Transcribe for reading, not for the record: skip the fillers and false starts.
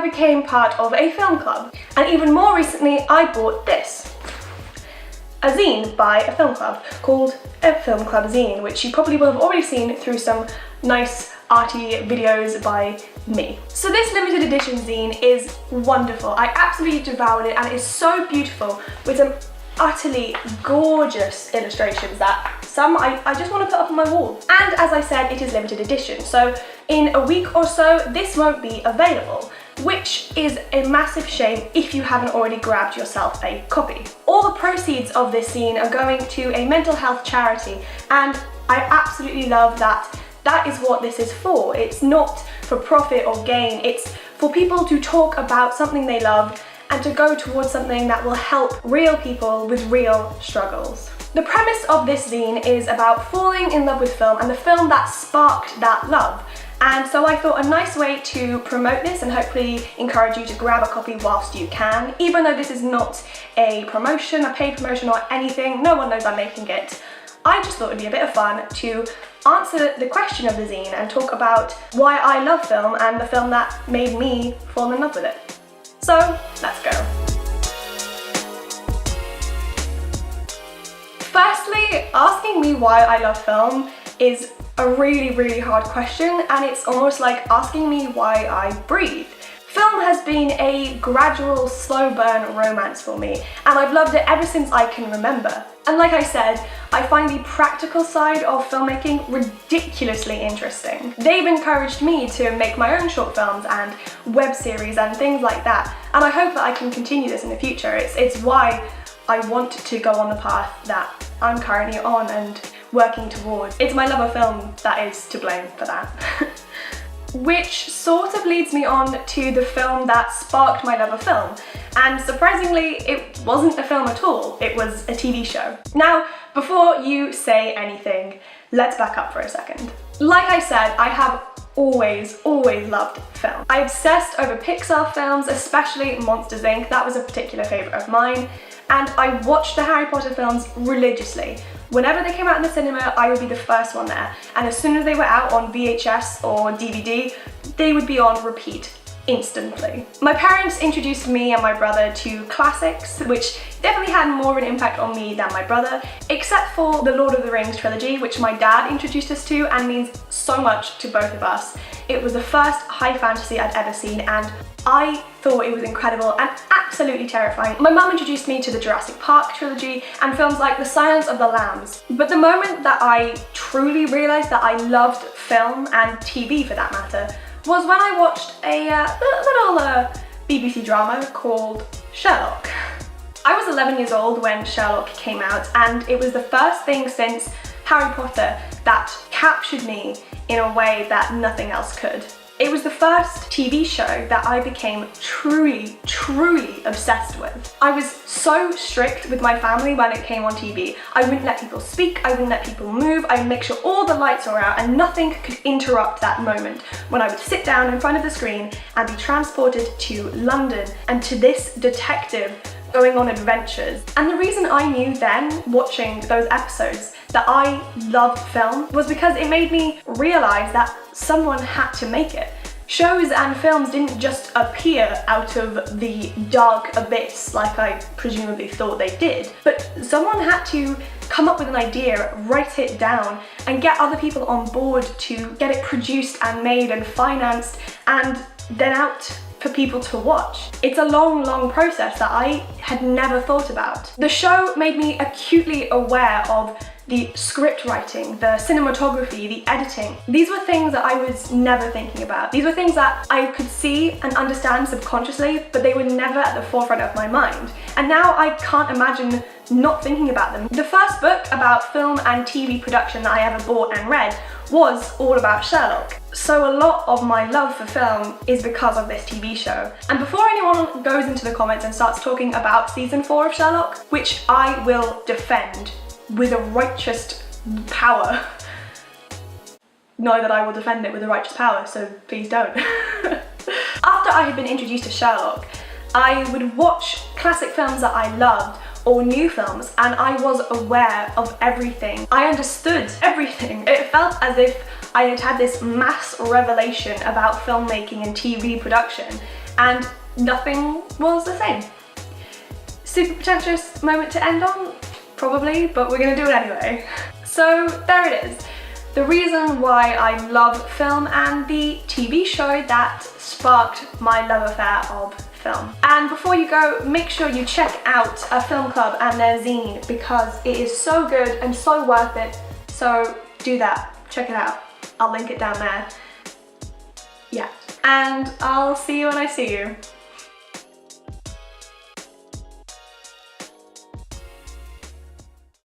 became part of a film club. And even more recently, I bought this. A zine by a film club called A Film Club Zine, which you probably will have already seen through some nice arty videos by me. So this limited edition zine is wonderful. I absolutely devoured it, and it is so beautiful with some utterly gorgeous illustrations that some I just want to put up on my wall. And as I said, it is limited edition, so in a week or so this won't be available, which is a massive shame if you haven't already grabbed yourself a copy. All the proceeds of this zine are going to a mental health charity, and I absolutely love that. That is what this is for. It's not for profit or gain, it's for people to talk about something they love and to go towards something that will help real people with real struggles. The premise of this zine is about falling in love with film and the film that sparked that love. And so I thought a nice way to promote this and hopefully encourage you to grab a copy whilst you can, even though this is not a promotion, a paid promotion or anything, no one knows I'm making it. I just thought it'd be a bit of fun to answer the question of the zine and talk about why I love film and the film that made me fall in love with it. So, let's go. Firstly, asking me why I love film is a really hard question, and it's almost like asking me why I breathe. Film has been a gradual, slow burn romance for me, and I've loved it ever since I can remember. And like I said, I find the practical side of filmmaking ridiculously interesting. They've encouraged me to make my own short films and web series and things like that, and I hope that I can continue this in the future. It's why I want to go on the path that I'm currently on and working towards. It's my love of film that is to blame for that. Which sort of leads me on to the film that sparked my love of film. And surprisingly, it wasn't a film at all, it was a TV show. Now, before you say anything, let's back up for a second. Like I said, I have always loved film. I obsessed over Pixar films, especially Monsters, Inc. That was a particular favourite of mine. And I watched the Harry Potter films religiously. Whenever they came out in the cinema, I would be the first one there. And as soon as they were out on VHS or DVD, they would be on repeat instantly. My parents introduced me and my brother to classics, which definitely had more of an impact on me than my brother, except for the Lord of the Rings trilogy, which my dad introduced us to and means so much to both of us. It was the first high fantasy I'd ever seen, and I thought it was incredible and absolutely terrifying. My mum introduced me to the Jurassic Park trilogy and films like The Silence of the Lambs. But the moment that I truly realised that I loved film, and TV for that matter, was when I watched a little BBC drama called Sherlock. I was 11 years old when Sherlock came out, and it was the first thing since Harry Potter that captured me in a way that nothing else could. It was the first TV show that I became truly obsessed with. I was so strict with my family when it came on TV. I wouldn't let people speak, I wouldn't let people move, I would make sure all the lights were out and nothing could interrupt that moment when I would sit down in front of the screen and be transported to London and to this detective going on adventures. And the reason I knew then, watching those episodes, that I loved film was because it made me realise that someone had to make it. Shows and films didn't just appear out of the dark abyss like I presumably thought they did, but someone had to come up with an idea, write it down, and get other people on board to get it produced and made and financed and then out for people to watch. It's a long process that I had never thought about. The show made me acutely aware of the script writing, the cinematography, the editing. These were things that I was never thinking about. These were things that I could see and understand subconsciously, but they were never at the forefront of my mind. And now I can't imagine not thinking about them. The first book about film and TV production that I ever bought and read was all about Sherlock. So a lot of my love for film is because of this TV show. And before anyone goes into the comments and starts talking about season 4 of Sherlock, which I will defend with a righteous power. Know that I will defend it with a righteous power, so please don't. After I had been introduced to Sherlock, I would watch classic films that I loved or new films, and I was aware of everything. I understood everything. It felt as if I had had this mass revelation about filmmaking and TV production, and nothing was the same. Super pretentious moment to end on? Probably, but we're gonna do it anyway. So there it is. The reason why I love film and the TV show that sparked my love affair of film. And before you go, make sure you check out A Film Club and their zine because it is so good and so worth it. So do that, check it out. I'll link it down there. Yeah, and I'll see you when I see you.